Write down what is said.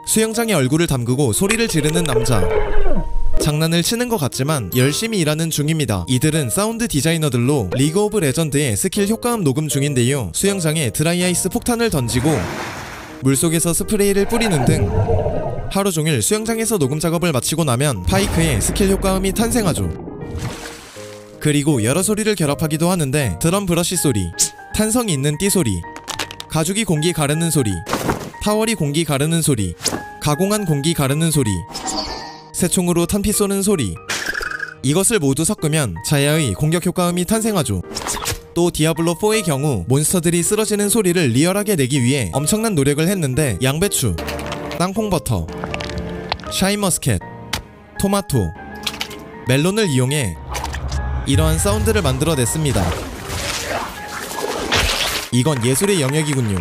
수영장에 얼굴을 담그고 소리를 지르는 남자. 장난을 치는 것 같지만 열심히 일하는 중입니다. 이들은 사운드 디자이너들로 리그 오브 레전드의 스킬 효과음 녹음 중인데요. 수영장에 드라이아이스 폭탄을 던지고 물속에서 스프레이를 뿌리는 등 하루 종일 수영장에서 녹음 작업을 마치고 나면 파이크의 스킬 효과음이 탄생하죠. 그리고 여러 소리를 결합하기도 하는데 드럼 브러쉬 소리, 탄성이 있는 띠 소리, 가죽이 공기 가르는 소리, 타월이 공기 가르는 소리, 가공한 공기 가르는 소리, 새총으로 탄피 쏘는 소리. 이것을 모두 섞으면 자야의 공격 효과음이 탄생하죠. 또 디아블로4의 경우 몬스터들이 쓰러지는 소리를 리얼하게 내기 위해 엄청난 노력을 했는데 양배추, 땅콩버터, 샤인머스켓, 토마토, 멜론을 이용해 이러한 사운드를 만들어냈습니다. 이건 예술의 영역이군요.